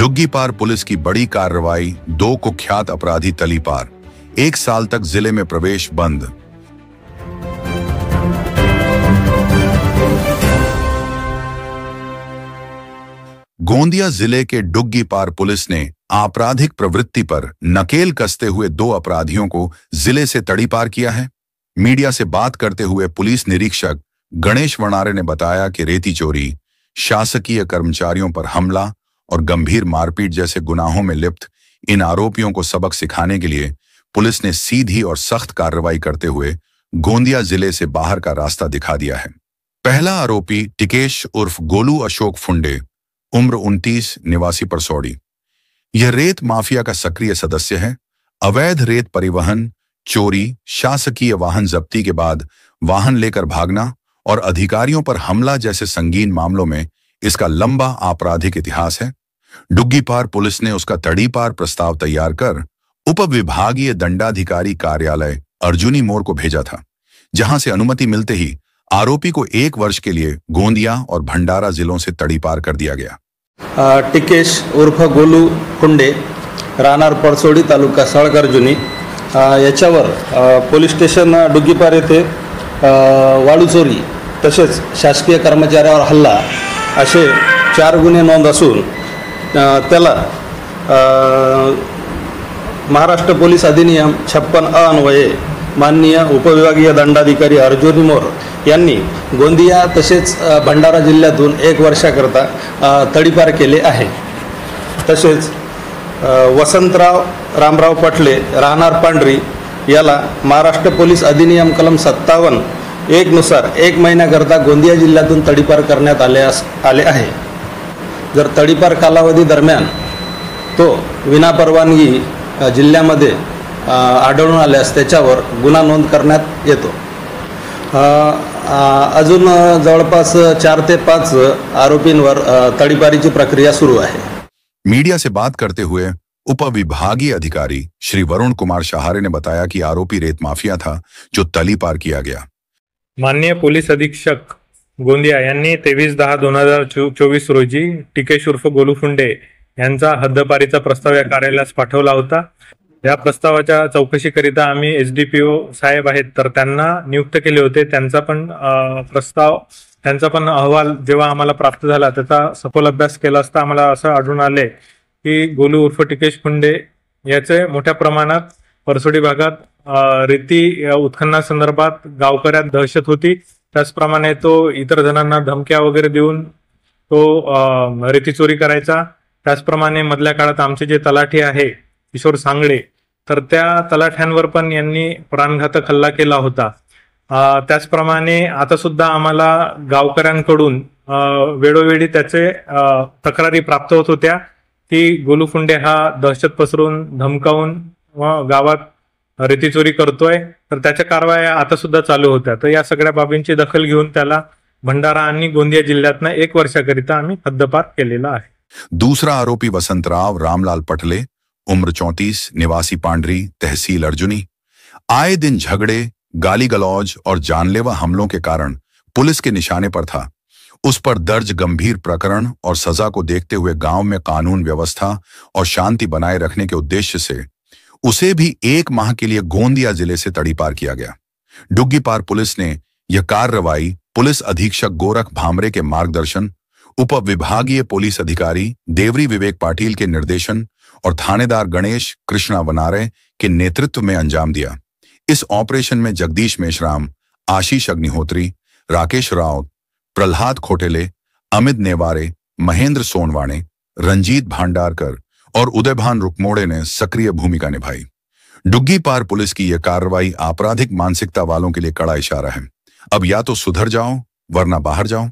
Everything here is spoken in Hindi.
डुग्गी पार पुलिस की बड़ी कार्रवाई, 2 कुख्यात अपराधी तली पार, 1 साल तक जिले में प्रवेश बंद। गोंदिया जिले के डुग्गी पार पुलिस ने आपराधिक प्रवृत्ति पर नकेल कसते हुए 2 अपराधियों को जिले से तड़ीपार किया है। मीडिया से बात करते हुए पुलिस निरीक्षक गणेश वनारे ने बताया कि रेती चोरी, शासकीय कर्मचारियों पर हमला और गंभीर मारपीट जैसे गुनाहों में लिप्त इन आरोपियों को सबक सिखाने के लिए पुलिस ने सीधी और सख्त कार्रवाई करते हुए गोंदिया जिले से बाहर का रास्ता दिखा दिया है। पहला आरोपी टिकेश उर्फ गोलू अशोक फुंडे, उम्र 29, निवासी परसौड़ी। यह रेत माफिया का सक्रिय सदस्य है। अवैध रेत परिवहन, चोरी, शासकीय वाहन जब्ती के बाद वाहन लेकर भागना और अधिकारियों पर हमला जैसे संगीन मामलों में इसका लंबा आपराधिक इतिहास है। डुग्गी पार पुलिस ने उसका तड़ीपार प्रस्ताव तैयार कर उप विभागीय दंडाधिकारी कार्यालय अर्जुनी मोड़ को भेजा था, जहां से अनुमति मिलते ही आरोपी को 1 वर्ष के लिए गोंदिया और भंडारा जिलों से तड़ीपार कर दिया गया। टिकेश उर्फ गोलू फुंडे, राहणार परसोडी, तालुका साळकर, अर्जुनी, याच्यावर पोलीस स्टेशन डुग्गीपार येथे वाळू चोरी तसेच शासकीय कर्मचाऱ्यावर हल्ला असे 4 गुन्हे नोंद असून त्याला महाराष्ट्र पोलीस अधिनियम 56 अन्वये माननीय उपविभागीय दंडाधिकारी अर्जुनी मोर यांनी गोंदिया तसेच भंडारा जिल्ह्यातून 1 वर्षाकरता तडीपार केले आहे। तसेच वसंतराव रामराव पटले, राहणार पांढरी, याला महाराष्ट्र पोलीस अधिनियम कलम 57(1) नुसार 1 महिन्याकरता गोंदिया जिल्ह्यातून तडीपार करण्यात आले आहे। जर तडीपार कालावधी दरम्यान तो विनापरवानगी जिल्ह्यामध्ये आढळून आल्यास त्याच्यावर गुन्हा नोंद करण्यात येतो। अजून जवळपास 4 ते 5 आरोपींवर तडीपारीची प्रक्रिया सुरू आहे। मीडिया से बात करते हुए उपविभागीय अधिकारी श्री वरुण कुमार शहारे ने बताया कि आरोपी रेत माफिया था जो तलीपार किया गया। माननीय पोलीस अधीक्षक गोंदिया यांनी 23/10/2024 रोजी टिकेश उर्फ गोलू फुंडे यांचा हद्दपारीचा प्रस्ताव या कार्यालयास पाठवला होता। या प्रस्तावाच्या चौकशीकरिता आम्ही एसडीपीओ साहेब आहेत तर त्यांना नियुक्त केले होते। त्यांचा पण अहवाल जेव्हा आम्हाला प्राप्त झाला त्याचा सखोल अभ्यास केला असता आम्हाला असं आढळून आले की गोलू उर्फ टिकेश फुंडे याचे मोठ्या प्रमाणात परसोडी भागात रेती उत्खननासंदर्भात गावकऱ्यात दहशत होती। त्याचप्रमाणे तो इतर जणांना धमक्या वगैरे देऊन तो रेती चोरी करायचा। त्याचप्रमाणे मधल्या काळात आमचे जे तलाठी आहे किशोर सांगळे तर त्या तलाठ्यांवर पण यांनी प्राणघातक हल्ला केला होता। त्याचप्रमाणे आता सुद्धा आम्हाला गावकऱ्यांकडून वेळोवेळी त्याचे तक्रारी प्राप्त होत होत्या की गोलू फुंडे हा दहशत पसरून धमकावून गावात रेती चोरी करतोय, तर त्याच्या कारवाया आता सुद्धा चालू होत्या। तर या सगळ्या बाबींची दखल घेऊन त्याला भंडारा आणि गोंदिया जिल्ह्यातनं 1 वर्षाकरिता आम्ही हद्दपार केलेला आहे। दूसरा आरोपी वसंतराव रामलाल पटले, उम्र 34, निवासी पांडरी, तहसील अर्जुनी। आए दिन झगड़े, गाली गलौज और जानलेवा हमलों के कारण पुलिस के निशाने पर था। उस पर दर्ज गंभीर प्रकरण और सजा को देखते हुए गांव में कानून व्यवस्था और शांति बनाए रखने के उद्देश्य से उसे भी 1 माह के लिए गोंदिया जिले से तड़ीपार किया गया। डुग्गी पार पुलिस ने यह कार्रवाई पुलिस अधीक्षक गोरख भामरे के मार्गदर्शन, उप विभागीय पुलिस अधिकारी देवरी विवेक पाटिल के निर्देशन और थानेदार गणेश कृष्णा वनारे के नेतृत्व में अंजाम दिया। इस ऑपरेशन में जगदीश मेश्राम, आशीष अग्निहोत्री, राकेश राउत, प्रहलाद खोटेले, अमित नेवारे, महेंद्र सोनवाणे, रंजीत भांडारकर और उदयभान रुकमोड़े ने सक्रिय भूमिका निभाई। डुग्गी पार पुलिस की यह कार्रवाई आपराधिक मानसिकता वालों के लिए कड़ा इशारा है। अब या तो सुधर जाओ वरना बाहर जाओ।